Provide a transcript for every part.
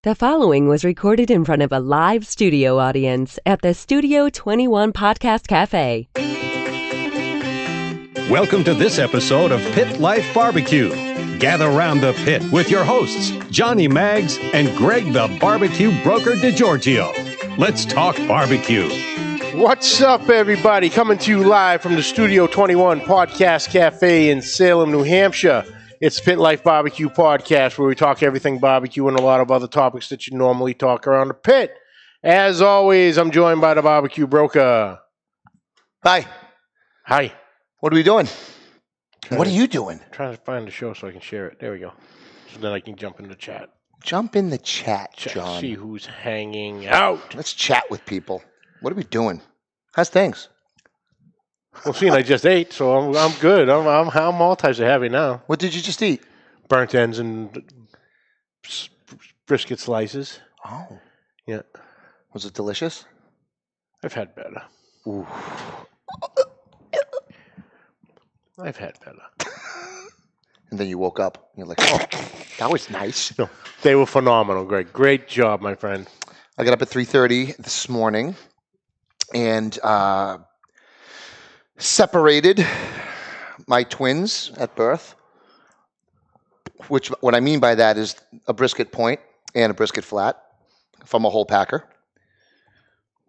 The following was recorded in front of a live studio audience at the Studio 21 Podcast Café. Welcome to this episode of Pit Life BBQ. Gather round the pit with your hosts, Johnny Maggs and Greg the Barbecue Broker DiGiorgio. Let's talk barbecue. What's up, everybody? Coming to you live from the Studio 21 Podcast Café in Salem, New Hampshire. It's Pit Life BBQ Podcast, where we talk everything barbecue and a lot of other topics that you normally talk around the pit. As always, I'm joined by the Barbecue Broker. Hi. Hi. What are we doing? What are you doing? Trying to find the show so I can share it. There we go. So then I can jump in the chat. Jump in the chat, John. See who's hanging out. Let's chat with people. What are we doing? How's things? Well, seeing I just ate, so I'm good. I'm all types of heavy now. What did you just eat? Burnt ends and brisket slices. Oh. Yeah. Was it delicious? I've had better. Ooh. I've had better. And then you woke up. And you're like, oh, that was nice. No, they were phenomenal, Greg. Great job, my friend. I got up at 3:30 this morning and separated my twins at birth, which what I mean by that is a brisket point and a brisket flat from a whole packer.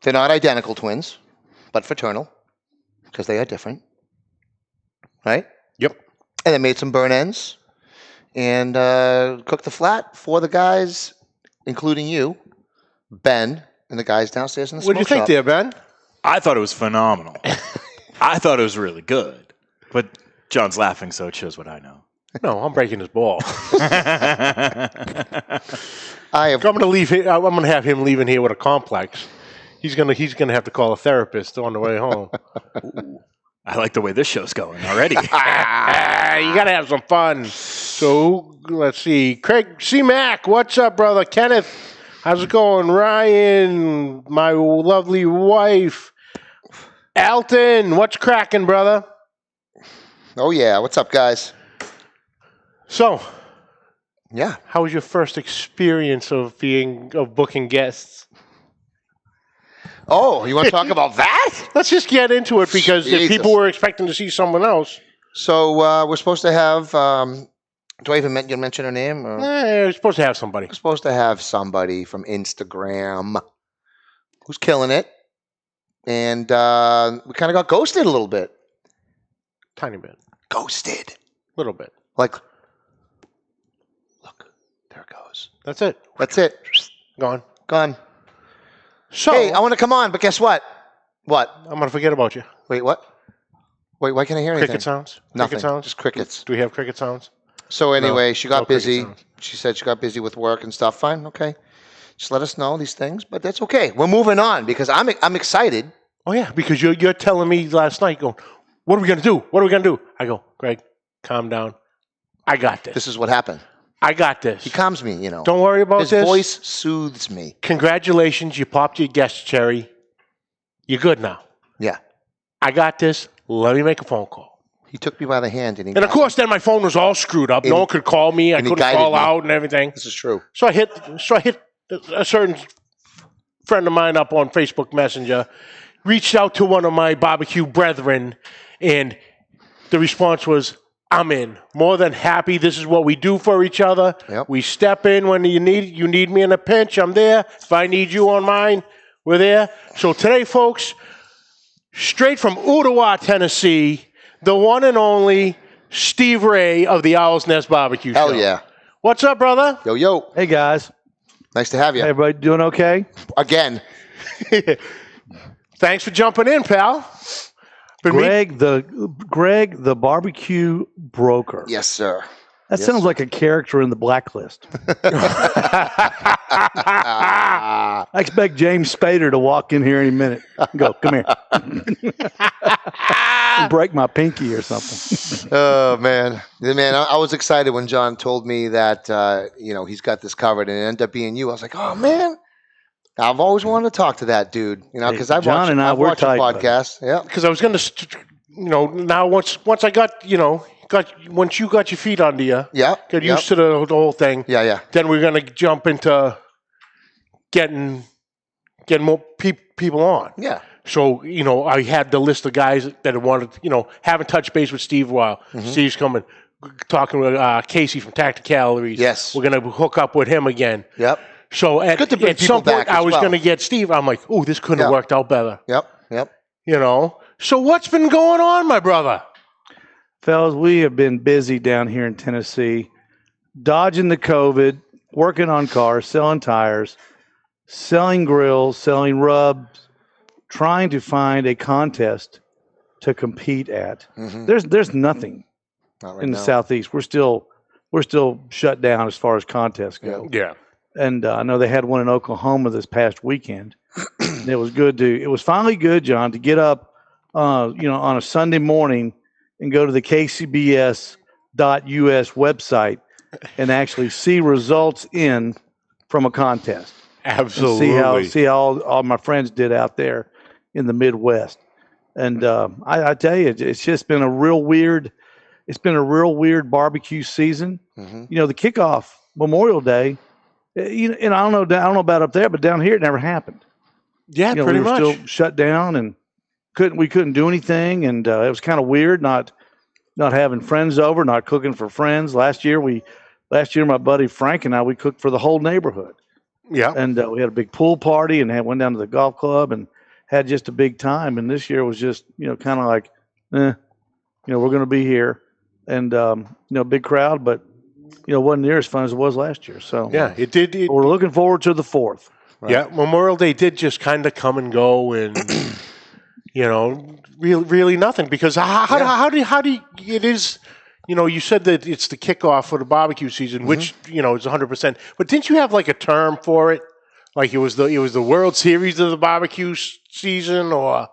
They're not identical twins, but fraternal, because they are different, right? Yep. And I made some burn ends and cooked the flat for the guys, including you, Ben, and the guys downstairs in the smoke shop. What do you think there, Ben? I thought it was phenomenal. I thought it was really good. But John's laughing, so it shows what I know. No, I'm breaking his ball. I'm going to have him leaving here with a complex. He's gonna have to call a therapist on the way home. Ooh, I like the way this show's going already. You got to have some fun. So let's see. Craig C. Mac, what's up, brother? Kenneth, how's it going? Ryan, my lovely wife. Alton, what's cracking, brother? Oh, yeah. What's up, guys? So, yeah. How was your first experience of booking guests? Oh, you want to talk about that? Let's just get into it because if people were expecting to see someone else. So we're supposed to have. Do I even mention her name? Or? We're supposed to have somebody. We're supposed to have somebody from Instagram who's killing it, and we kind of got ghosted a little bit. Tiny bit. Ghosted. A little bit. Like, look, there it goes. That's it. That's it. Gone. So, hey, I want to come on, but guess what? What? I'm going to forget about you. Wait, what? Wait, why can't I hear anything? Cricket sounds? Nothing. Cricket sounds? Just crickets. Do we have cricket sounds? So anyway, No, she got busy. sounds. She said she got busy with work and stuff. Fine, okay. Just let us know these things, but that's okay. We're moving on because I'm excited. Oh, yeah, because you're telling me last night, going, what are we going to do? What are we going to do? I go, Greg, calm down. I got this. This is what happened. I got this. He calms me, you know. Don't worry about His this. His voice soothes me. Congratulations, you popped your guest cherry. You're good now. Yeah. I got this. Let me make a phone call. He took me by the hand. And of course, then my phone was all screwed up. No one could call me. I couldn't call out and everything. This is true. So I hit a certain friend of mine up on Facebook Messenger, reached out to one of my barbecue brethren, and the response was, I'm in. More than happy. This is what we do for each other. Yep. We step in when you need me in a pinch. I'm there. If I need you on mine, we're there. So today, folks, straight from Ottawa, Tennessee, the one and only Steve Ray of the Owl's Nest Barbecue Show. Hell yeah. What's up, brother? Yo, yo. Hey, guys. Nice to have you. Hey, everybody doing okay? Again. Thanks for jumping in, pal. Greg, the barbecue broker. Yes, sir. That sounds like a character in the Blacklist. I expect James Spader to walk in here any minute. Go, come here. Break my pinky or something. Oh, man. I was excited when John told me that, he's got this covered, and it ended up being you. I was like, oh, man. I've always wanted to talk to that dude, because I've watched your podcast. Yeah. Because I was going to, now once I got, once you got your feet under you, yeah, get used to the whole thing. Yeah. Then we're going to jump into getting more people on. Yeah. So, I had the list of guys that wanted, haven't touched base with Steve a while. Steve's coming, talking with Casey from Tacticalories. Yes. We're going to hook up with him again. Yep. So at good to bring some people point, back I as was well. going to get Steve. I'm like, oh, this couldn't have worked out better. Yep. So what's been going on, my brother? Fellas, we have been busy down here in Tennessee, dodging the COVID, working on cars, selling tires, selling grills, selling rubs, trying to find a contest to compete at. There's nothing Not right in the now. Southeast. We're still shut down as far as contests go. Yeah. And I know they had one in Oklahoma this past weekend. It was good it was finally good, John, to get up, on a Sunday morning and go to the KCBS.US website and actually see results in from a contest. Absolutely. And see how all my friends did out there in the Midwest. And I tell you, it's just been a real weird barbecue season. The kickoff Memorial Day, and I don't know about up there, but down here it never happened. Yeah, pretty we were much. still shut down and we couldn't do anything, and it was kind of weird not having friends over, not cooking for friends. Last year my buddy Frank and we cooked for the whole neighborhood. Yeah. And we had a big pool party and went down to the golf club and had just a big time. And this year was just, kind of like, we're going to be here and, big crowd, but, wasn't near as fun as it was last year. So Yeah, it did. we're looking forward to the 4th. Right. Yeah, Memorial Day did just kind of come and go, and really nothing. Because how do you, it is? You said that it's the kickoff for the barbecue season, which is 100%. But didn't you have like a term for it? Like it was the World Series of the barbecue season, or?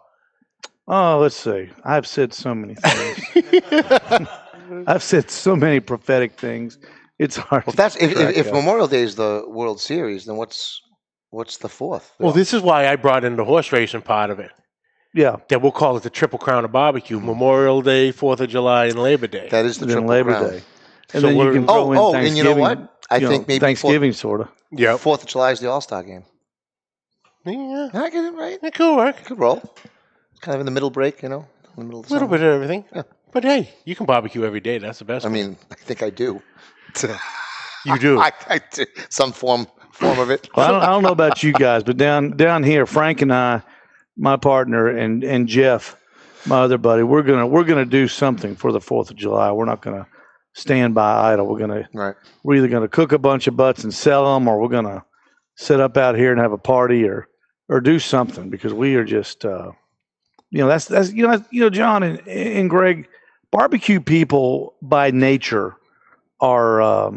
Oh, let's see. I've said so many things. I've said so many prophetic things. It's hard. Well, if track up. Memorial Day is the World Series, then what's the 4th? Well, this is why I brought in the horse racing part of it. Yeah. That we'll call it the Triple Crown of Barbecue: Memorial Day, 4th of July, and Labor Day. That is the And then Triple Labor Crown. Day. And So then you can throw in Thanksgiving. and you know what? I think maybe Thanksgiving sort of. Yeah, 4th of July is the All-Star game. yeah, I get it right. it could work. Good roll. Kind of in the middle break, in the middle of the A little summer. bit of everything. Yeah. But hey, you can barbecue every day. That's the best. I mean, I think I do. You do. I do. Some form of it. Well, I don't know about you guys, but down here, Frank and I, my partner, and Jeff, my other buddy, we're gonna do something for the 4th of July. We're not gonna stand by idle. We're either gonna cook a bunch of butts and sell them, or we're gonna sit up out here and have a party, or do something, because we are just that's John and Greg, barbecue people by nature are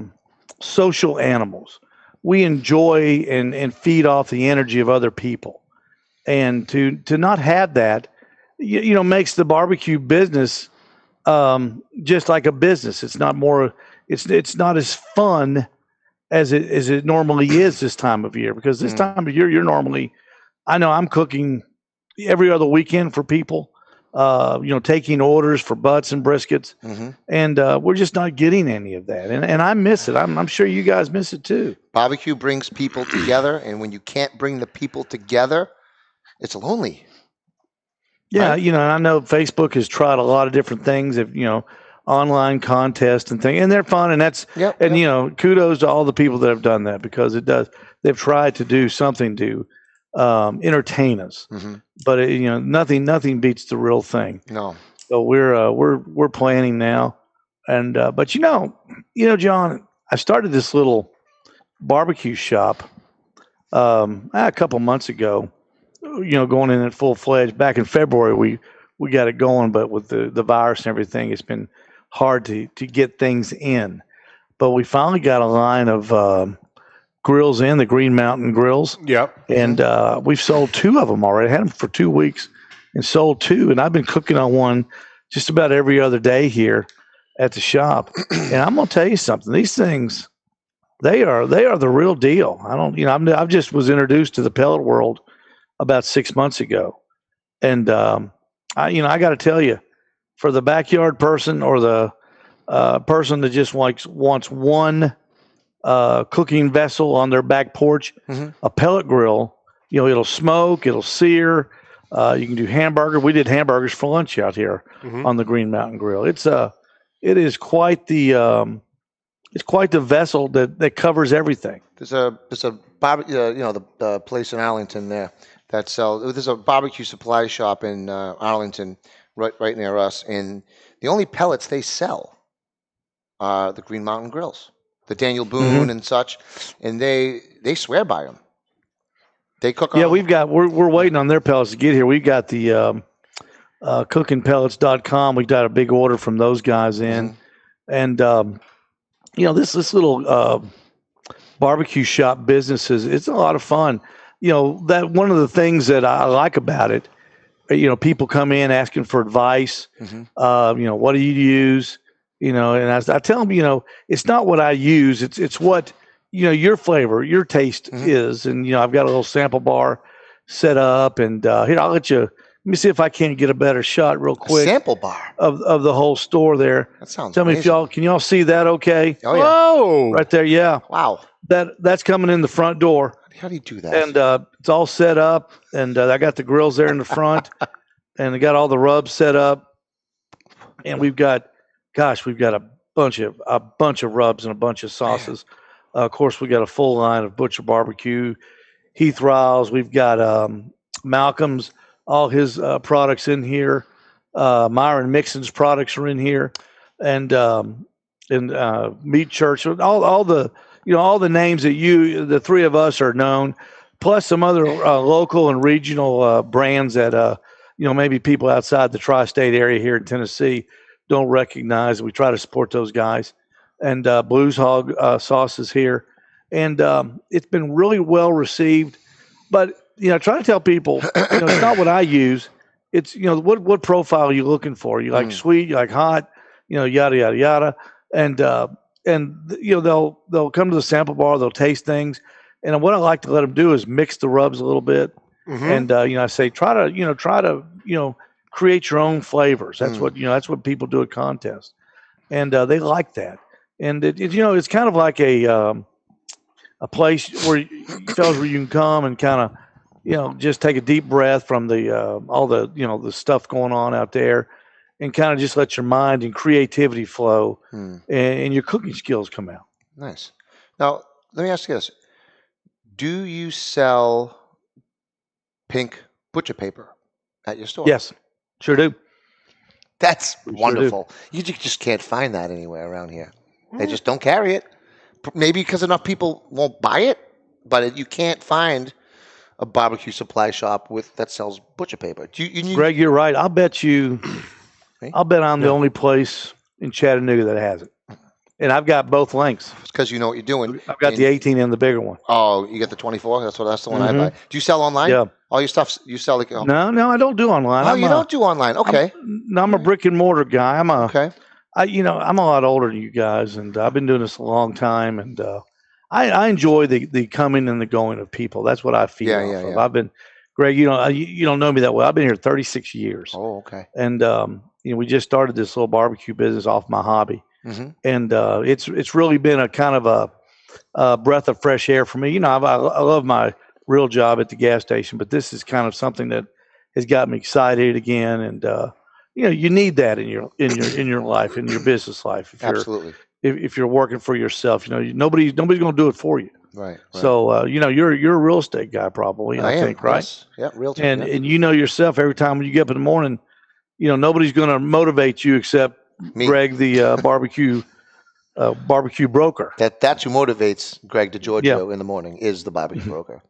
social animals. We enjoy and feed off the energy of other people, and to not have that, makes the barbecue business just like a business. It's not more. It's not as fun as it normally is this time of year, because this time of year you're normally. I know I'm cooking every other weekend for people. Taking orders for butts and briskets, and we're just not getting any of that. And I miss it. I'm sure you guys miss it too. Barbecue brings people together, and when you can't bring the people together, it's lonely. Yeah, Right. and I know Facebook has tried a lot of different things, online contests and things, and they're fun, and that's Yep, kudos to all the people that have done that, because they've tried to do something to entertain us, but nothing beats the real thing. No. So we're planning now, and but John, I started this little barbecue shop a couple months ago. Going in it full fledged. Back in February, we got it going, but with the virus and everything, it's been hard to get things in. But we finally got a line of grills in, the Green Mountain grills. Yep. And we've sold 2 of them already. I had them for 2 weeks and sold 2. And I've been cooking on one just about every other day here at the shop. And I'm going to tell you something. These things, they are the real deal. I just was introduced to the pellet world about 6 months ago. And I got to tell you, for the backyard person or the person that just wants one cooking vessel on their back porch, a pellet grill. You know, it'll smoke, it'll sear. You can do hamburger. We did hamburgers for lunch out here on the Green Mountain Grill. It is quite the vessel that covers everything. There's a the place in Arlington there that sells. There's a barbecue supply shop in Arlington, right near us, and the only pellets they sell are the Green Mountain Grills, the Daniel Boone and such, and they swear by them. They cook. Yeah, we're waiting on their pellets to get here. We've got the cookingpellets.com. We've got a big order from those guys in, and this little barbecue shop business it's a lot of fun. You know, that one of the things that I like about it, people come in asking for advice. What do you use? And I tell them, it's not what I use. It's what, your flavor, your taste is. And, I've got a little sample bar set up, and here, let me see if I can get a better shot real quick. A sample bar of the whole store there. That sounds Tell amazing. me if can y'all see that okay? Oh, yeah. Whoa! Right there, yeah. Wow. That's coming in the front door. How do you do that? And it's all set up, and I got the grills there in the front, and I got all the rubs set up, and we've got a bunch of rubs and a bunch of sauces. Of course, we got a full line of Butcher Barbecue, Heath Riles. We've got Malcolm's, all his products in here. Myron Mixon's products are in here, and Meat Church. All the names that the three of us are known, plus some other local and regional brands that maybe people outside the tri-state area here in Tennessee don't recognize. We try to support those guys. And Blues Hog sauce is here, and it's been really well received. But try to tell people, it's not what I use. It's what profile are you looking for? You like sweet, you like hot, yada yada yada, and they'll come to the sample bar, they'll taste things, and what I like to let them do is mix the rubs a little bit, and I say try to create your own flavors. That's that's what people do at contests, and they like that. And it's kind of like a place where you can come and kind of just take a deep breath from the all the the stuff going on out there, and kind of just let your mind and creativity flow, and your cooking skills come out. Nice. Now let me ask you this: do you sell pink butcher paper at your store? Yes, sure do. That's We sure wonderful. You just can't find that anywhere around here. They just don't carry it. Maybe because enough people won't buy it, but you can't find a barbecue supply shop that sells butcher paper. Greg, you're right. I'll bet I'm the only place in Chattanooga that has it. And I've got both lengths. It's because you know what you're doing. I've got the 18 and the bigger one. Oh, you get the 24? That's the one I buy. Do you sell online? Yeah. All your stuff, you sell like... No, I don't do online. Oh, you don't do online. Okay. I'm a brick and mortar guy. Okay. I'm a lot older than you guys, and I've been doing this a long time, and I enjoy the coming and the going of people. That's what I feel. Yeah. I've been, Greg, you don't know me that well. I've been here 36 years. Oh, okay. And we just started this little barbecue business off my hobby, and it's really been a kind of a breath of fresh air for me. I love my real job at the gas station, but this is kind of something that has got me excited again, and you need that in your life, in your business life. Absolutely. If you're working for yourself, nobody's going to do it for you. Right. So you're a real estate guy probably. I think, right? Yes. Yeah, realtor. And yourself every time when you get up in the morning, nobody's going to motivate you except Me. Greg, the barbecue broker. That's who motivates Greg DiGiorgio in the morning is the barbecue broker.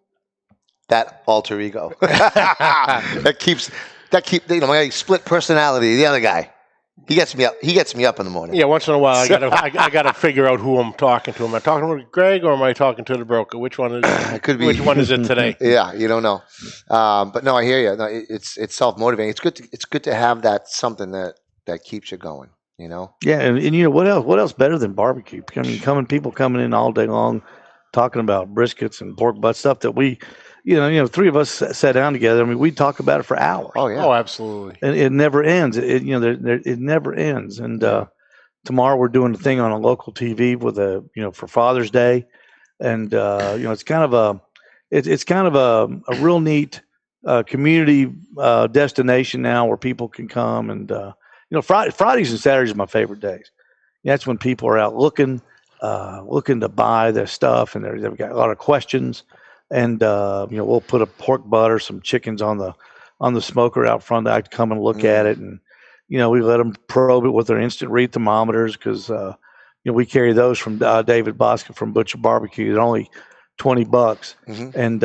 That alter ego. that keeps my split personality. The other guy, he gets me up in the morning. Yeah, once in a while I gotta figure out who I'm talking to. Am I talking to Greg or am I talking to the broker? Which one is it? Could be. Which one is it today? Yeah, you don't know. But no, I hear you. No, it's self motivating. It's good to have that something that keeps you going. Yeah, and what else better than barbecue? I mean, people coming in all day long, talking about briskets and pork butt stuff that we. Three of us sat down together. I mean, we talk about it for hours. Oh yeah. Oh, absolutely. And it never ends. It never ends. And tomorrow we're doing a thing on a local TV with for Father's Day, and it's kind of a real neat community destination now where people can come, and Fridays and Saturdays are my favorite days. That's when people are out looking to buy their stuff, and they've got a lot of questions. And we'll put a pork butt or some chickens on the smoker out front. I come and look at it, and we let them probe it with their instant read thermometers because we carry those from David Bosca from Butcher Barbecue. They're only $20, and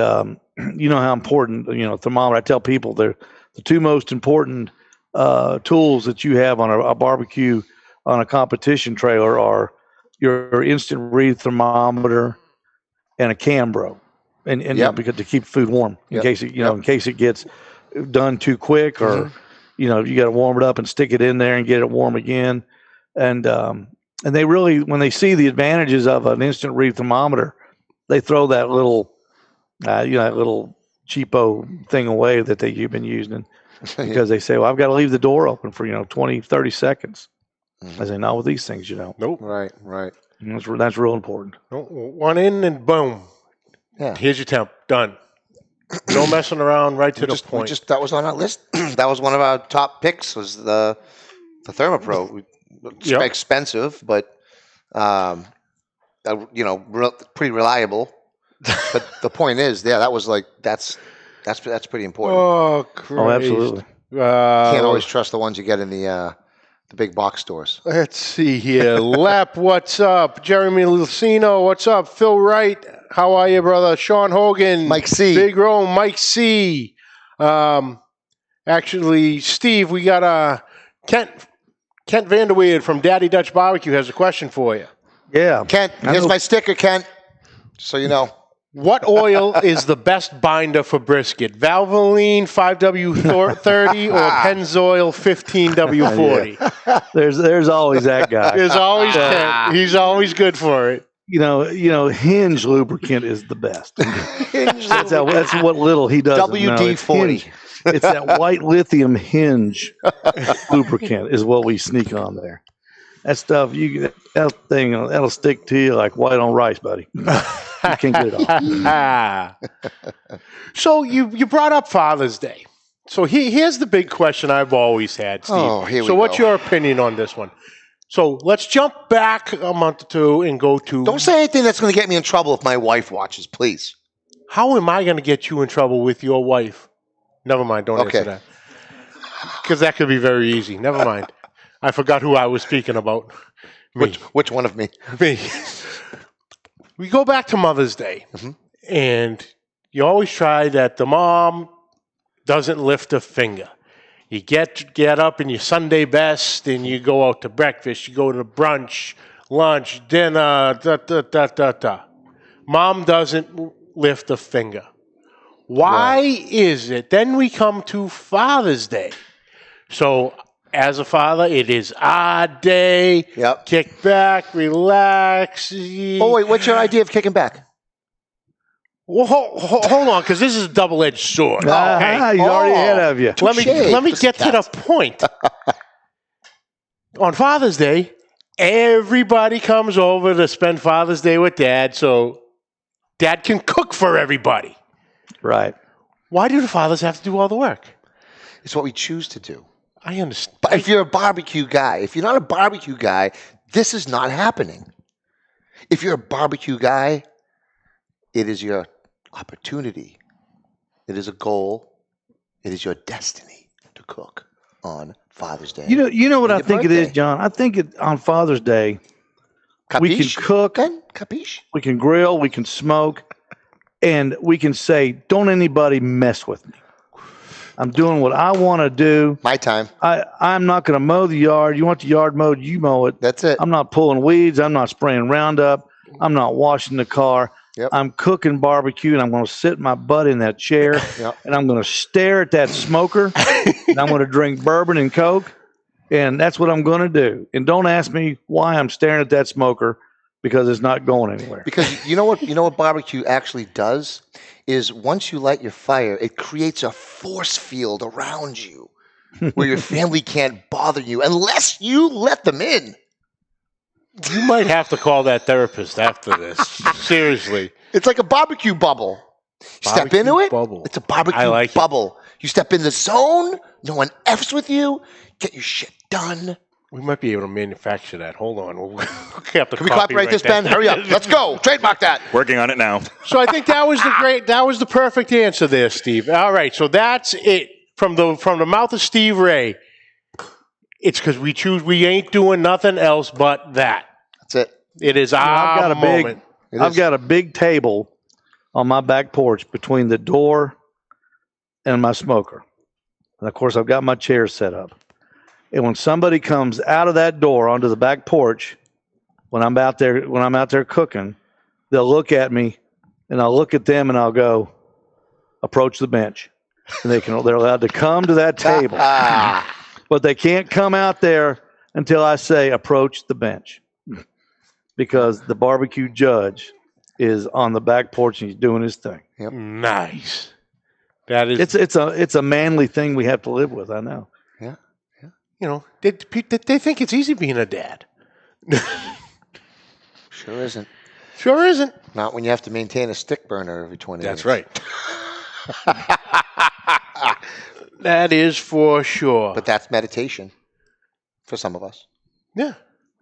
you know how important thermometer. I tell people they're the two most important tools that you have on a barbecue on a competition trailer are your instant read thermometer and a Cambro. And because to keep food warm in case it gets done too quick or you got to warm it up and stick it in there and get it warm again. And they really, when they see the advantages of an instant read thermometer, they throw that little that little cheapo thing away that you've been using because they say, well, I've got to leave the door open for 20, 30 seconds. I say, not with these things, Nope. Right. That's real important. One in and boom. Yeah. Here's your temp. Done. No messing around. Right to the point. That was on our list. That was one of our top picks. Was the ThermoPro. It's expensive, but pretty reliable. But the point is, that was that's pretty important. Oh, crazy. Oh, absolutely. Can't always trust the ones you get in the big box stores. Let's see here. Lep, what's up? Jeremy Lucino, what's up? Phil Wright, how are you, brother? Sean Hogan. Mike C. Big Rome, Mike C. Actually, Steve, we got Kent Vanderweerd from Daddy Dutch Barbecue has a question for you. Yeah. Kent, here's my sticker, Kent. So you know. What oil is the best binder for brisket? Valvoline 5W30 or Pennzoil 15W40? There's always that guy. There's always Kent. He's always good for it. Hinge lubricant is the best. That's what little he does. WD-40. It's that white lithium Hinge lubricant is what we sneak on there. That stuff, that'll stick to you like white on rice, buddy. You can't get it off. So you brought up Father's Day. So here's the big question I've always had, Steve. Oh, here we So what's go. your opinion on this one? So let's jump back a month or two and go to... Don't say anything that's going to get me in trouble if my wife watches, please. How am I going to get you in trouble with your wife? Never mind, don't answer that. Because that could be very easy. Never mind. I forgot who I was speaking about. Which one of me? Me. We go back to Mother's Day, and you always try that the mom doesn't lift a finger. You get up in your Sunday best, and you go out to breakfast. You go to brunch, lunch, dinner, Mom doesn't lift a finger. Why is it? Then we come to Father's Day. So as a father, it is our day. Yep. Kick back, relax. Oh, wait, what's your idea of kicking back? Well, hold on, because this is a double-edged sword. He's already ahead of you. Let me get to the point. On Father's Day, everybody comes over to spend Father's Day with Dad, so Dad can cook for everybody. Right. Why do the fathers have to do all the work? It's what we choose to do. I understand. But if you're a barbecue guy, if you're not a barbecue guy, this is not happening. If you're a barbecue guy, it is your opportunity. It is a goal. It is your destiny to cook on Father's Day. You know what I think birthday. it is, John? I think on Father's Day, Capiche? we can cook, Capiche? we can grill, we can smoke, and we can say, don't anybody mess with me. I'm doing what I want to do. My time. I'm not going to mow the yard. You want the yard mowed, you mow it. That's it. I'm not pulling weeds. I'm not spraying Roundup. I'm not washing the car. Yep. I'm cooking barbecue, and I'm going to sit my butt in that chair, Yep. and I'm going to stare at that smoker, and I'm going to drink bourbon and Coke, and that's what I'm going to do. And don't ask me why I'm staring at that smoker, because it's not going anywhere. Because you know what barbecue actually does is once you light your fire, it creates a force field around you where your family can't bother you unless you let them in. You might have to call that therapist after this. Seriously. It's like a barbecue bubble. Step into it. Bubble. It's a barbecue bubble. You step in the zone. No one F's with you. Get your shit done. We might be able to manufacture that. Hold on. Can we copyright this, Ben? Hurry up. Let's go. Trademark that. Working on it now. So I think that was the perfect answer there, Steve. All right. So that's it from the mouth of Steve Ray. It's because we ain't doing nothing else but that. That's it. It is our moment. I've got a big table on my back porch between the door and my smoker. And of course, I've got my chair set up. And when somebody comes out of that door onto the back porch, when I'm out there cooking, they'll look at me and I'll look at them and I'll go, approach the bench. And they're allowed to come to that table. But they can't come out there until I say approach the bench. Because the barbecue judge is on the back porch and he's doing his thing. Yep. Nice. That is. It's a manly thing we have to live with. I know. Yeah. You know, they think it's easy being a dad. Sure isn't. Sure isn't. Not when you have to maintain a stick burner every 20 minutes. That's right. That is for sure. But that's meditation for some of us. Yeah.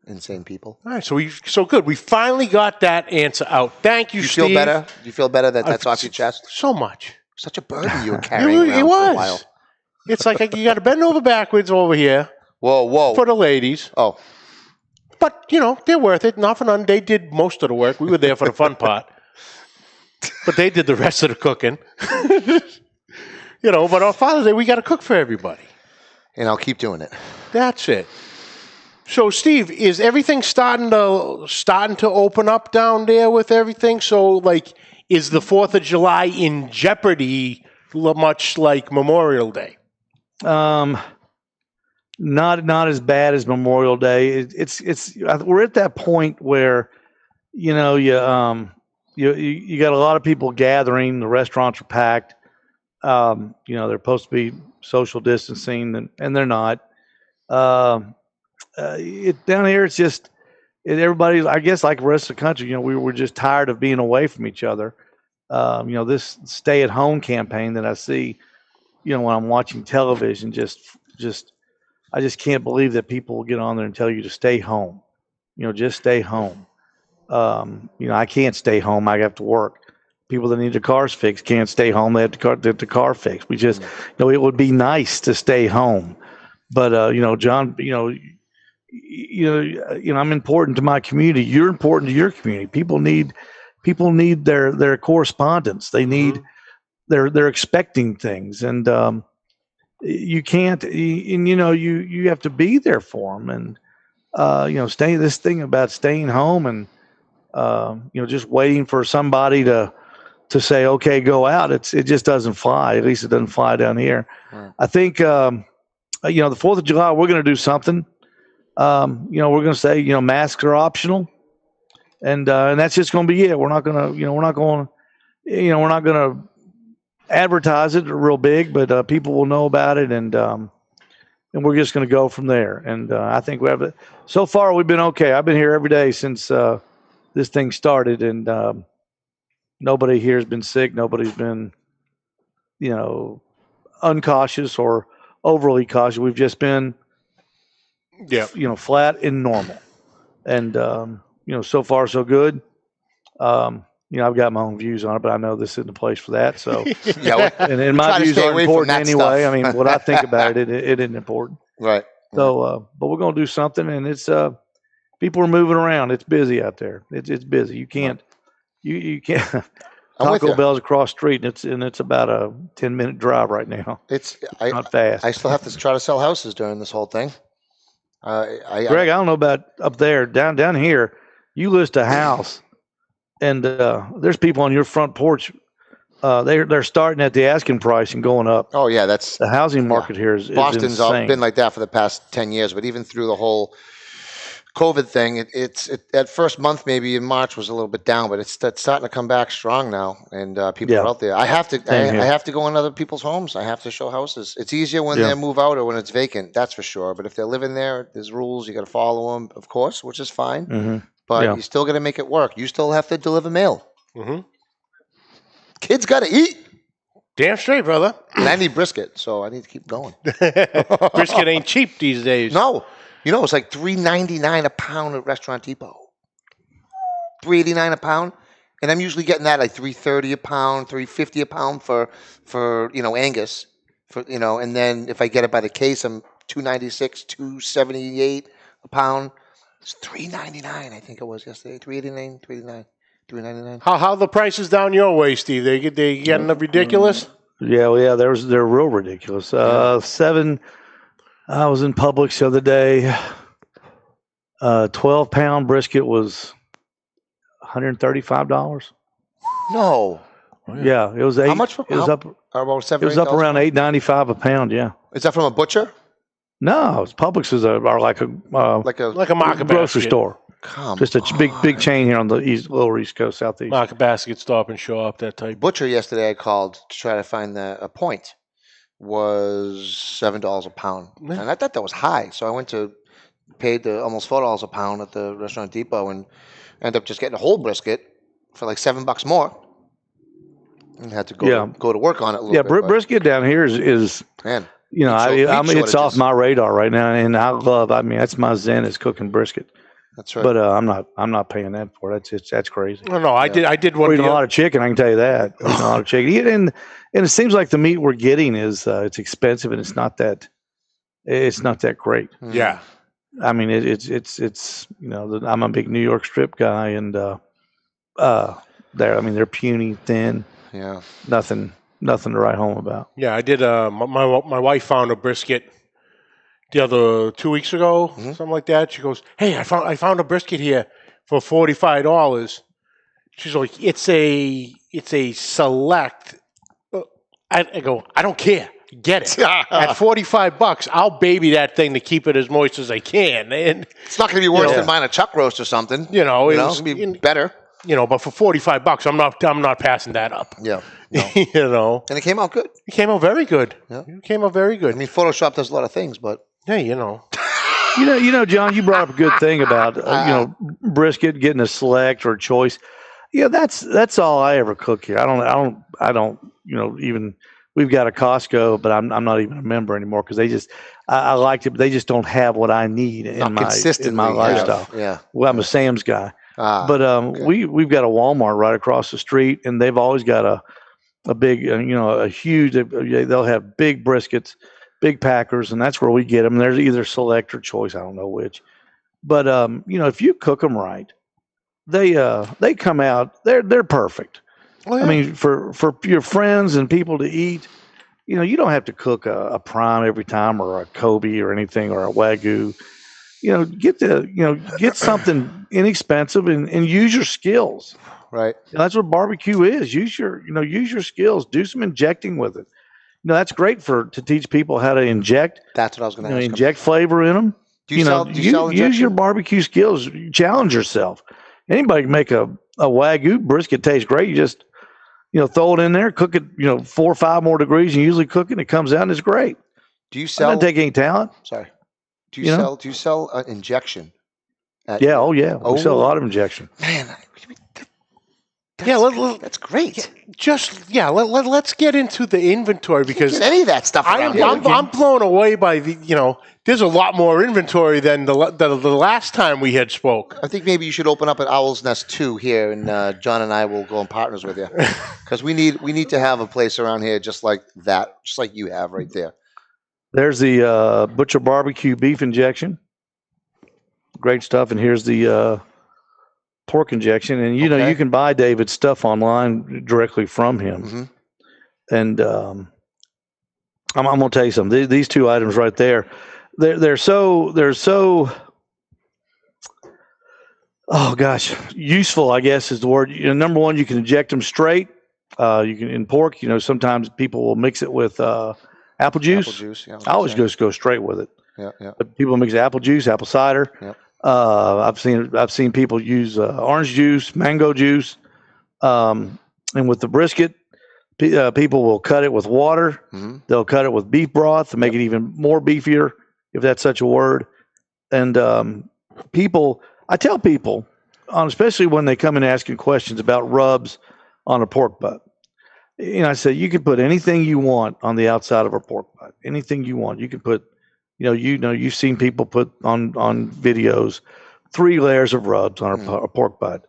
Insane people. All right, so good. We finally got that answer out. Thank you, Steve. Feel better? You feel better that that's off your chest? So much. Such a burden you were carrying around It was. for a while. It's like you got to bend over backwards over here. Whoa. For the ladies. Oh. But, they're worth it. Not for none. They did most of the work. We were there for the fun part. But they did the rest of the cooking. But on Father's Day, we got to cook for everybody. And I'll keep doing it. That's it. So, Steve, is everything starting to open up down there with everything? So, is the 4th of July in jeopardy much like Memorial Day? Not as bad as Memorial Day. We're at that point where, you got a lot of people gathering. The restaurants are packed. They're supposed to be social distancing, and they're not. Down here, it's just everybody. I guess like the rest of the country, we were just tired of being away from each other. This stay-at-home campaign that I see, when I'm watching television, I just can't believe that people will get on there and tell you to stay home. Just stay home. I can't stay home. I have to work. People that need their cars fixed can't stay home. They have the car fixed. We just, it would be nice to stay home. But, John, I'm important to my community. You're important to your community. People need their correspondence. They need, they're expecting things, and you can't, and you have to be there for them. And, this thing about staying home and, just waiting for somebody to say, okay, go out. It just doesn't fly. At least it doesn't fly down here. Right. I think, the 4th of July, we're going to do something. We're going to say, masks are optional, and that's just going to be it. We're not going to advertise it real big, but people will know about it, and we're just going to go from there. And I think so far we've been okay. I've been here every day since this thing started, and nobody here has been sick. Nobody's been, uncautious or overly cautious. We've just been, flat and normal. And, so far so good. I've got my own views on it, but I know this isn't the place for that. So, and my views aren't important anyway. I mean, what I think about it isn't important. Right. So, but we're going to do something, and it's, people are moving around. It's busy out there. It's busy. You can't, you can't. Taco Bell's across the street, and it's about a 10-minute drive right now. It's not fast. I still have to try to sell houses during this whole thing. Greg, I don't know about up there. Down here, you list a house, and there's people on your front porch. They're starting at the asking price and going up. Oh yeah, that's the housing market here is Boston's insane. Been like that for the past 10 years. But even through the whole COVID thing, that first month maybe in March was a little bit down, but it's starting to come back strong now, and people are out there. I have to go in other people's homes. I have to show houses. It's easier when they move out or when it's vacant, that's for sure. But if they're living there, there's rules. You got to follow them, of course, which is fine. Mm-hmm. But you still got to make it work. You still have to deliver mail. Mm-hmm. Kids got to eat. Damn straight, brother. And I need brisket, so I need to keep going. Brisket ain't cheap these days. No. You know, it's like $3.99 a pound at Restaurant Depot. $3.89 a pound. And I'm usually getting that like $3.30 a pound, $3.50 a pound for Angus. And then if I get it by the case, I'm $2.96, $2.78 a pound. It's $3.99, I think it was yesterday. $3.89, $3.99. How the prices down your way, Steve? They getting ridiculous? Yeah, they're real ridiculous. I was in Publix the other day. 12-pound brisket was $135. No. Yeah, it was $8. How much? It was up. About $7. It was up around $8.95 a pound. Yeah. Is that from a butcher? No, Publix is like a market grocery basket. store. Just a big chain here on the lower East Coast, Southeast. Market basket, Stop and Shop, that type. Butcher yesterday I called to try to find a point. Was $7 a pound, and I thought that was high. So I went to paid almost $4 a pound at the Restaurant Depot, and ended up just getting a whole brisket for like $7 more. And had to go to work on it a little bit. Brisket down here is man. It's off my radar right now, and that's my zen is cooking brisket. That's right. But I'm not paying that for it. That's crazy. No, I did one. We're eating a lot of chicken. I can tell you that. We're eating a lot of chicken, and it seems like the meat we're getting is it's expensive, and it's not that great. Yeah. I mean, it's I'm a big New York strip guy, and they're puny, thin. Yeah. Nothing to write home about. Yeah, I did. My wife found a brisket the other 2 weeks ago, something like that. She goes, "Hey, I found a brisket here for $45." She's like, "It's a select." I go, "I don't care. Get it at $45. I'll baby that thing to keep it as moist as I can." And it's not going to be worse than buying a chuck roast or something. It's going to be better. But for $45, I'm not passing that up. Yeah. No. And it came out good. It came out very good. Yeah. It came out very good. I mean, Photoshop does a lot of things, but hey, John, you brought up a good thing about brisket getting a select or a choice. Yeah, that's all I ever cook here. I don't even we've got a Costco, but I'm not even a member anymore because I liked it, but they just don't have what I need in my lifestyle. Yeah. Well, I'm a Sam's guy. We've got a Walmart right across the street, and they've always got a big, a huge. They'll have big briskets, big packers, and that's where we get them. There's either select or choice. I don't know which, but if you cook them right, they come out. They're perfect. Oh, yeah. I mean, for your friends and people to eat, you don't have to cook a prime every time or a Kobe or anything or a Wagyu. Get something inexpensive and use your skills. Right. That's what barbecue is. Use your skills. Do some injecting with it. That's great to teach people how to inject. That's what I was going to ask. Inject flavor in them. Do you sell use your barbecue skills. Challenge yourself. Anybody can make a Wagyu brisket taste great. You just throw it in there, cook it 4 or 5 more degrees. You usually cook it, and it comes out and it's great. Do you sell? I don't take any talent. Sorry. Do you sell injection? We sell a lot of injection. Man, that's great. Let's get into the inventory because any of that stuff. I'm blown away by there's a lot more inventory than the last time we had spoke. I think maybe you should open up an Owl's Nest 2 here, and John and I will go in partners with you because we need to have a place around here just like that, just like you have right there. There's the Butcher Barbecue beef injection. Great stuff. And here's the pork injection. And, you can buy David's stuff online directly from him. Mm-hmm. And I'm going to tell you something. These 2 items right there, they're so oh, gosh, useful, I guess is the word. Number one, you can inject them straight. You can in pork, sometimes people will mix it with apple juice. Yeah, I always go straight with it. Yeah. But people mix apple juice, apple cider. Yeah. I've seen people use orange juice, mango juice, and with the brisket, people will cut it with water. Mm-hmm. They'll cut it with beef broth to make it even more beefier, if that's such a word. And I tell people, especially when they come in asking questions about rubs on a pork butt, I say you can put anything you want on the outside of a pork butt. Anything you want, you can put. You've seen people put on videos 3 layers of rubs on a pork butt.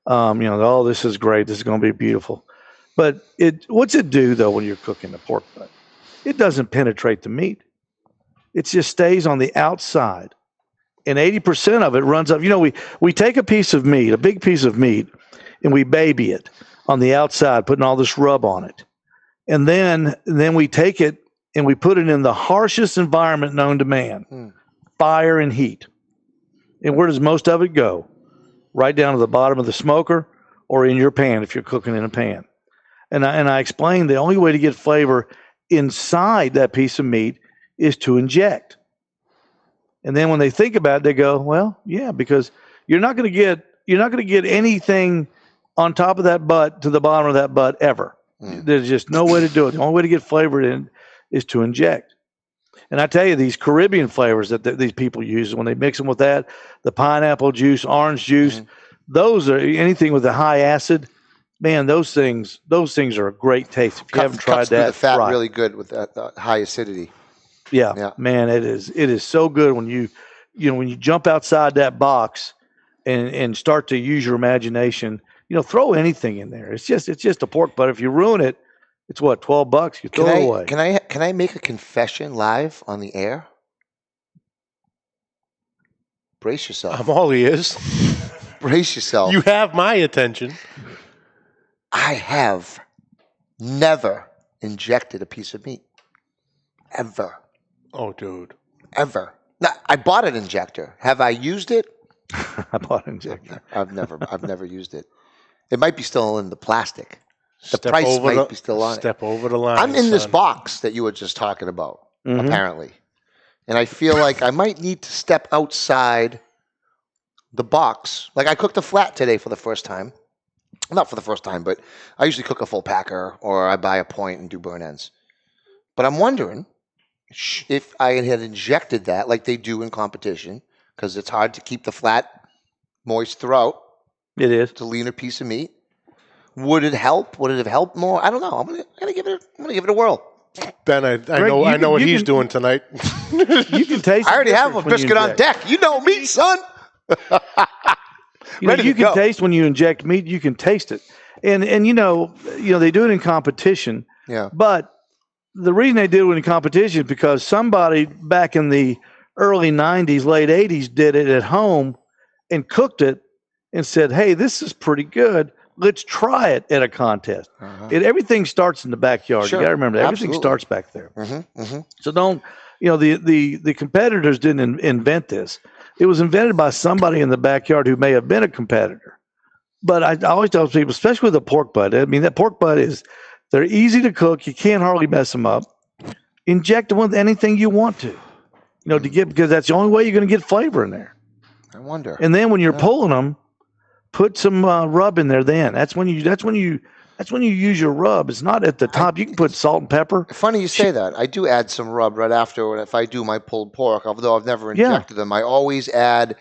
Oh, this is great. This is going to be beautiful. But what's it do though when you're cooking a pork butt? It doesn't penetrate the meat. It just stays on the outside, and 80% of it runs up. We take a piece of meat, a big piece of meat, and we baby it on the outside, putting all this rub on it, and then we take it and we put it in the harshest environment known to man, fire and heat. And where does most of it go? Right down to the bottom of the smoker or in your pan if you're cooking in a pan. And I explained the only way to get flavor inside that piece of meat is to inject. And then when they think about it, they go, well, yeah, because you're not going to get anything on top of that butt to the bottom of that butt ever. There's just no way to do it. The only way to get flavor in is to inject. And I tell you, these Caribbean flavors that these people use, when they mix them with that, the pineapple juice, orange juice, those are anything with a high acid. Man, those things are a great taste. If you haven't tried cuts that, the fat try. really good with that high acidity. Yeah, man, it is so good when you jump outside that box and start to use your imagination. Throw anything in there. It's just a pork butt. If you ruin it, it's what, $12? You throw it away. Can I make a confession live on the air? Brace yourself. I'm all ears. Brace yourself. You have my attention. I have never injected a piece of meat. Ever. Oh, dude. Ever. Now, I bought an injector. Have I used it? I bought an injector. I've never used it. It might be still in the plastic. The price might be still on it. Step over the line. I'm in this box that you were just talking about, apparently. And I feel like I might need to step outside the box. Like I cooked a flat today for the first time. Not for the first time, but I usually cook a full packer or I buy a point and do burn ends. But I'm wondering if I had injected that like they do in competition, because it's hard to keep the flat moist throughout. It is. It's a leaner piece of meat. Would it help? Would it have helped more? I don't know. I'm gonna give it a whirl. Ben, I know what he's doing tonight. You can taste. I already have a brisket on deck. You know me, son. You can taste when you inject meat. You can taste it, and they do it in competition. Yeah. But the reason they did it in competition is because somebody back in the early '90s, late '80s, did it at home and cooked it and said, "Hey, this is pretty good. Let's try it at a contest." Everything starts in the backyard. Sure. You got to remember that. Everything starts back there. So don't, the competitors didn't invent this. It was invented by somebody in the backyard who may have been a competitor. But I always tell people, especially with a pork butt, I mean, that pork butt they're easy to cook. You can't hardly mess them up. Inject them with anything you want to, because that's the only way you're going to get flavor in there. I wonder. And then when you're pulling them, put some rub in there. Then that's when you use your rub. It's not at the top. You can put salt and pepper. Funny you say that. I do add some rub right after if I do my pulled pork. Although I've never injected them, I always add.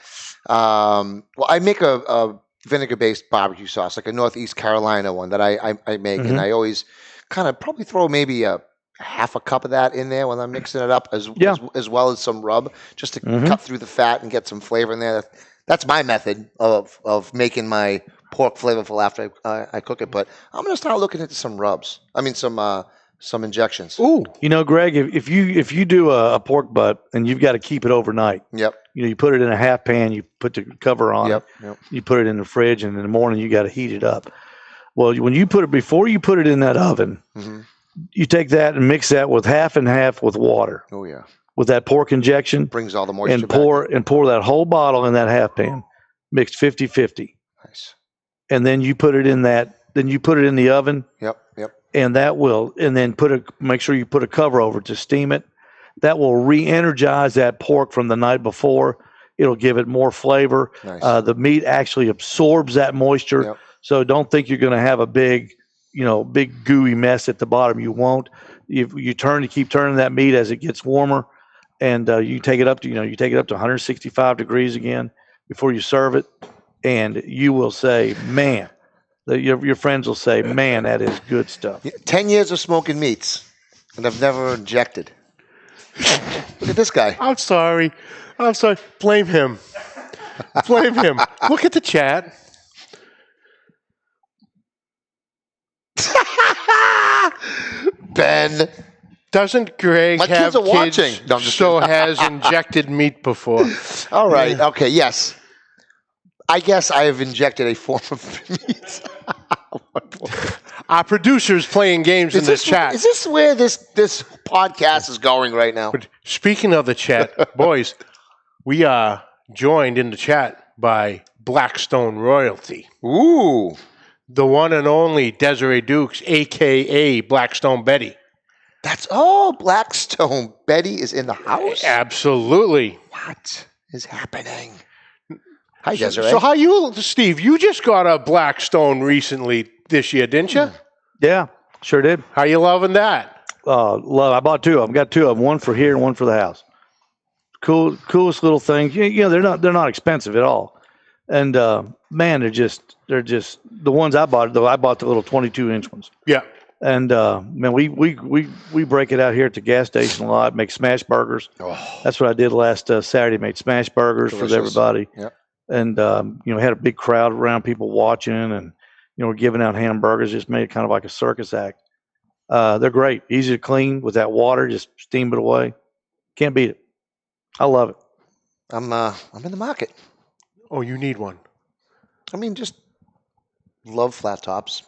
I make a vinegar-based barbecue sauce, like a Northeast Carolina one that I make, and I always kind of probably throw maybe a half a cup of that in there when I'm mixing it up, as well as some rub, just to cut through the fat and get some flavor in there. That's my method of making my pork flavorful after I cook it. But I'm going to start looking into some rubs. I mean, some injections. Ooh, Greg, if you do a pork butt and you've got to keep it overnight. Yep. You put it in a half pan. You put the cover on it. Yep. You put it in the fridge, and in the morning you got to heat it up. Well, before you put it in that oven, you take that and mix that with half and half with water. Oh yeah. With that pork injection, brings all the moisture and pour that whole bottle in that half pan, mixed 50-50. Nice. And then you put it in the oven. Yep. And then make sure you put a cover over it to steam it. That will re-energize that pork from the night before It'll give it more flavor. Nice. The meat actually absorbs that moisture. Yep. So don't think you're going to have a big gooey mess at the bottom. You won't. You keep turning that meat as it gets warmer, and you take it up to 165 degrees again before you serve it, and you will say, man, your friends will say, man, that is good stuff. 10 years of smoking meats, and I've never injected. Look at this guy. I'm sorry. Blame him. Look at the chat. Ben. Doesn't Greg My have kids are watching. No, I'm just has injected meat before? All right. Yeah. Okay. Yes. I guess I have injected a form of meat. Our producer's playing games in the chat. Is this where this podcast is going right now? But speaking of the chat, boys, we are joined in the chat by Blackstone royalty. Ooh. The one and only Desiree Dukes, a.k.a. Blackstone Betty. Blackstone Betty is in the house? Absolutely. What is happening? Hi, Desiree. So how you, Steve, you just got a Blackstone recently this year, didn't you? Yeah, sure did. How you loving that? Love. I bought two of them. Got two of them, one for here and one for the house. Coolest little things. They're not expensive at all. And man, they're just the ones I bought. Though I bought the little 22-inch ones. Yeah. And man, we break it out here at the gas station a lot. Make smash burgers. Oh. That's what I did last Saturday. Made smash burgers Delicious. for everybody. Yep. And had a big crowd around, people watching, and we're giving out hamburgers. Just made it kind of like a circus act. They're great, easy to clean with that water. Just steam it away. Can't beat it. I love it. I'm in the market. Oh, you need one. I mean, just love flat tops.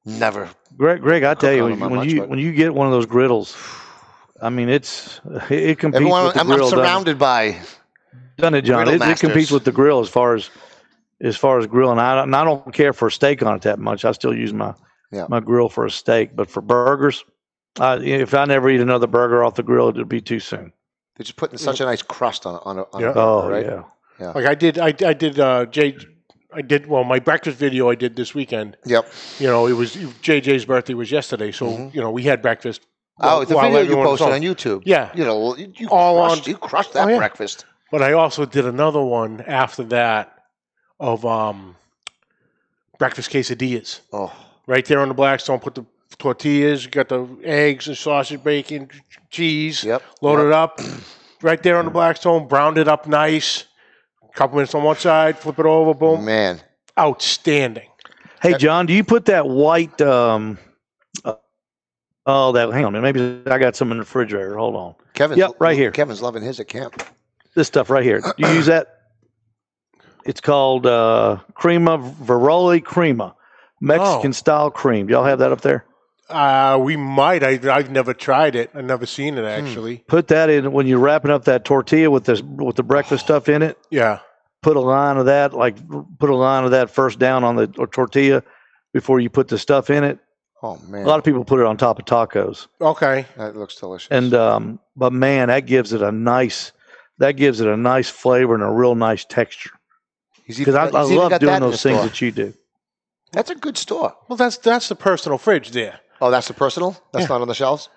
Never. Greg, I tell you, on them much, when you get one of those griddles, I mean, it competes with the I'm grill. surrounded by. Done it, John. griddle It competes masters. with the grill as far as grilling. I don't care for a steak on it that much. I still use my grill for a steak, but for burgers, if I never eat another burger off the grill, it would be too soon. They're just putting such a nice crust on a Yeah. burger, Oh right? yeah. Like my breakfast video I did this weekend. Yep. It was JJ's birthday was yesterday, so we had breakfast. Oh, the while video you everyone was posted on. on YouTube. Yeah. You All crushed that yeah. breakfast. But I also did another one after that of breakfast quesadillas. Oh, Right there on the Blackstone, put the tortillas, got the eggs and sausage, bacon, cheese, loaded up. Right there on the Blackstone, browned it up nice. A couple minutes on one side, flip it over, boom. man. Outstanding. Hey, John, do you put that white? Hang on a minute. Maybe I got some in the refrigerator. Hold on. Right here. Kevin's loving his at camp. This stuff right here. Do you use that? It's called Crema Veroli Crema, Mexican style cream. Do y'all have that up there? We might. I've never tried it. I've never seen it actually. Put that in when you're wrapping up that tortilla with the breakfast stuff in it. Yeah. Put a line of that first down on the tortilla before you put the stuff in it. Oh man. A lot of people put it on top of tacos. Okay. That looks delicious. And but man, that gives it a nice flavor and a real nice texture. Because I love doing those things that you do. That's a good store. Well, that's the personal fridge there. Oh, that's the personal? That's not on the shelves?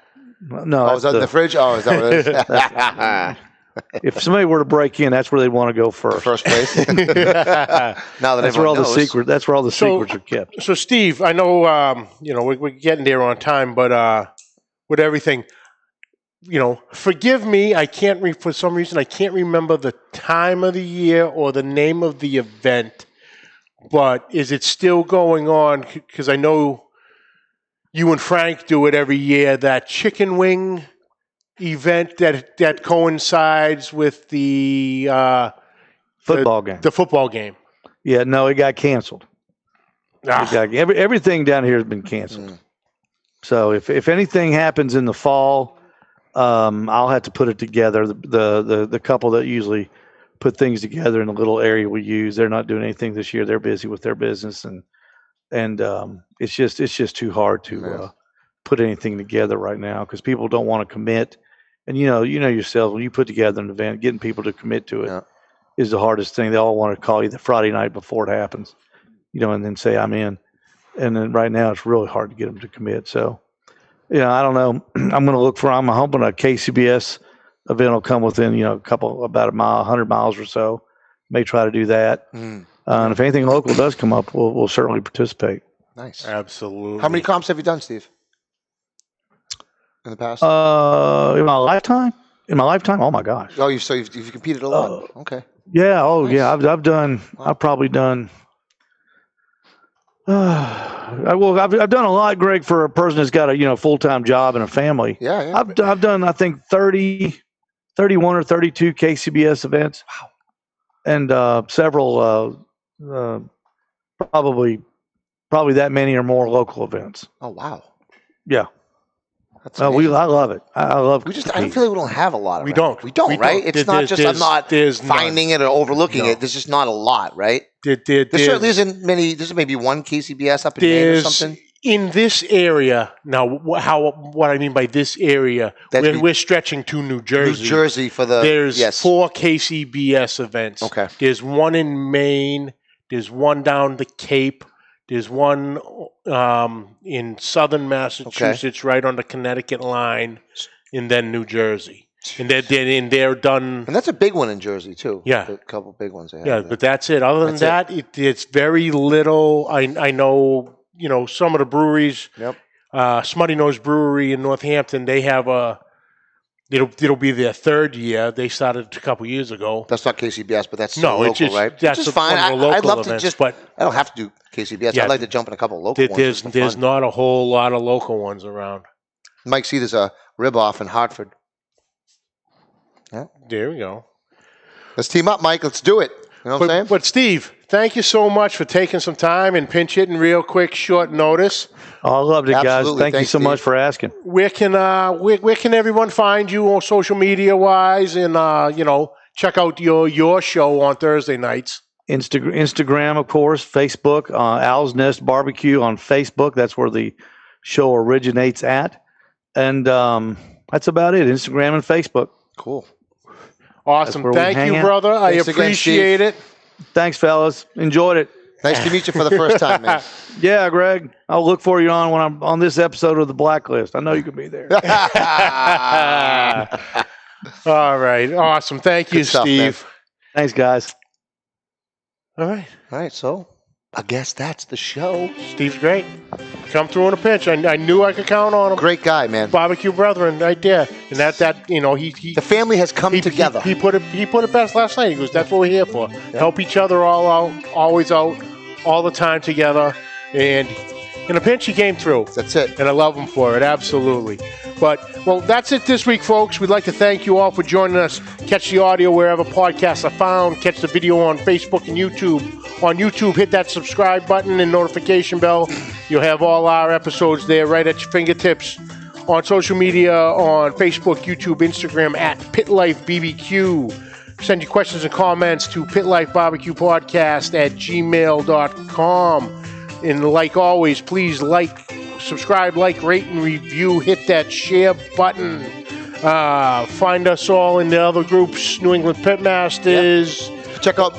No. Oh, is that in the fridge? Oh, is that what it is? If somebody were to break in, that's where they'd want to go first. First place. Now that That's where all knows. That's where all the secrets are kept. So, Steve, I know we're getting there on time, but with everything, forgive me. For some reason, I can't remember the time of the year or the name of the event. But is it still going on? Because I know you and Frank do it every year. That chicken wing event that coincides with the Football game. The football game. Yeah, no, it got canceled. Everything down here has been canceled. So if anything happens in the fall, I'll have to put it together. The couple that usually put things together in the little area we use, they're not doing anything this year. They're busy with their business, and it's just too hard to put anything together right now because people don't want to commit And you know yourselves, when you put together an event, getting people to commit to it is the hardest thing. They all want to call you the Friday night before it happens, and then say I'm in. And then right now it's really hard to get them to commit. So, I don't know. I'm hoping a KCBS event will come within, about 100 miles or so. May try to do that. And if anything local does come up, we'll certainly participate. Nice. Absolutely. How many comps have you done, Steve? In the past? In my lifetime? Oh my gosh. Oh, you've competed a lot. Okay. Yeah. Oh, nice. Yeah. I've probably done. I've done a lot, Greg, for a person that's got a full-time job and a family. Yeah. I've done I think 31 or 32 KCBS events. Wow. And several probably that many or more local events. Oh wow. Yeah. That's I love it. I love. I don't feel like we don't have a lot of. We don't, right? It's not just I'm not finding it or overlooking it. There's just not a lot, right? There certainly isn't many. There's maybe one KCBS up in Maine or something. In this area now, what I mean by this area, we're stretching to New Jersey. New Jersey for the there's 4 KCBS events. Okay. There's one in Maine. There's one down the Cape. There's one in southern Massachusetts, right on the Connecticut line, and then New Jersey. And they're done. And that's a big one in Jersey too. Yeah, a couple big ones. But that's it. Other than that, it's very little. I know. Some of the breweries. Yep. Smutty Nose Brewery in Northampton. They have It'll be their 3rd year. They started a couple years ago. That's not KCBS, but that's still local, right? That's just fine. I'd love events, to I don't have to do KCBS. I'd like to jump in a couple of local ones. There's not a whole lot of local ones around. Mike, see, there's a rib-off in Hartford. Yeah. There we go. Let's team up, Mike. Let's do it. You know what I'm saying? But Steve, thank you so much for taking some time and pinch hitting real quick, short notice. Oh, I loved it, guys. Thank you so much for asking. Where can everyone find you on social media wise, and check out your show on Thursday nights? Instagram, of course, Facebook, Owl's Nest BBQ on Facebook. That's where the show originates at, and that's about it. Instagram and Facebook. Cool. Awesome. Thank you, brother. I appreciate it. Thanks, fellas. Enjoyed it. Nice to meet you for the first time, man. Yeah, Greg. I'll look for you when I'm on this episode of The Blacklist. I know you can be there. All right. Awesome. Thank you, Steve. Man. Thanks, guys. All right. So I guess that's the show. Steve's great. Come through in a pinch. I knew I could count on him. Great guy, man. Barbecue brethren, right there. And he the family has come together. He put it best last night. He goes, "That's what we're here for. Help each other all out, always out, all the time together." And in a pinch, he came through. That's it. And I love him for it. Absolutely. But, that's it this week, folks. We'd like to thank you all for joining us. Catch the audio wherever podcasts are found. Catch the video on Facebook and YouTube. On YouTube, hit that subscribe button and notification bell. You'll have all our episodes there right at your fingertips. On social media, on Facebook, YouTube, Instagram, at Pit Life BBQ. Send your questions and comments to pitlifebbqpodcast@gmail.com. And like always, please subscribe, rate, and review. Hit that share button. Find us all in the other groups, New England Pitmasters. Yep. Check out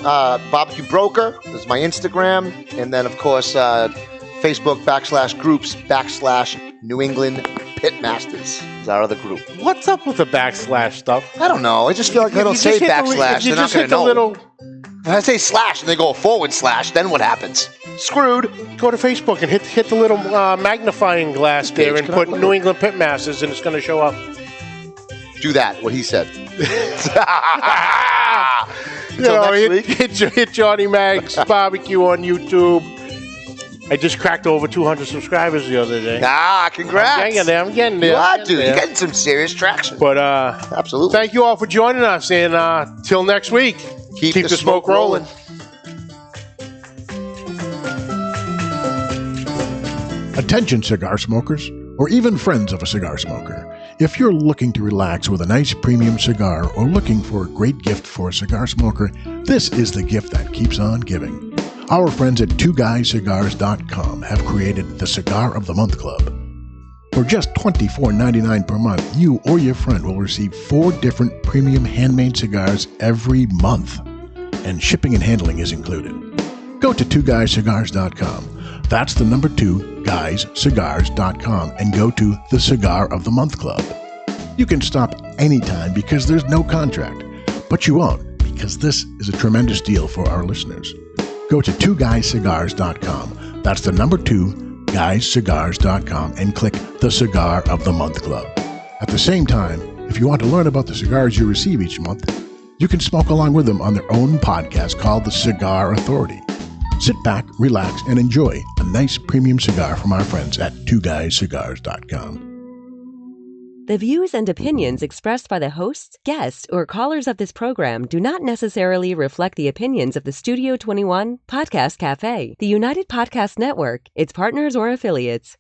Barbecue Broker. That's my Instagram. And then, of course, Facebook /groups/New England Pitmasters is our other group. What's up with the / stuff? I don't know. I just feel like I don't say /. They're not going to know. If I say / and they go /, then what happens? Screwed. Go to Facebook and hit the little magnifying glass there and put New England Pitmasters, and it's going to show up. Do that, what he said. Hit Johnny Mag's Barbecue on YouTube. I just cracked over 200 subscribers the other day. Congrats. I'm getting there. You're getting some serious traction. But absolutely. Thank you all for joining us, and till next week, keep the smoke rolling. Attention, cigar smokers, or even friends of a cigar smoker. If you're looking to relax with a nice premium cigar or looking for a great gift for a cigar smoker, this is the gift that keeps on giving. Our friends at 2guyscigars.com have created the Cigar of the Month Club. For just $24.99 per month, you or your friend will receive 4 different premium handmade cigars every month. And shipping and handling is included. Go to 2guyscigars.com. That's the number 2, guyscigars.com, and go to the Cigar of the Month Club. You can stop anytime because there's no contract, but you won't because this is a tremendous deal for our listeners. Go to 2guyscigars.com. That's the number 2, guyscigars.com, and click the Cigar of the Month Club. At the same time, if you want to learn about the cigars you receive each month, you can smoke along with them on their own podcast called The Cigar Authority. Sit back, relax, and enjoy a nice premium cigar from our friends at 2guyscigars.com. The views and opinions expressed by the hosts, guests, or callers of this program do not necessarily reflect the opinions of the Studio 21, Podcast Café, the United Podcast Network, its partners, or affiliates.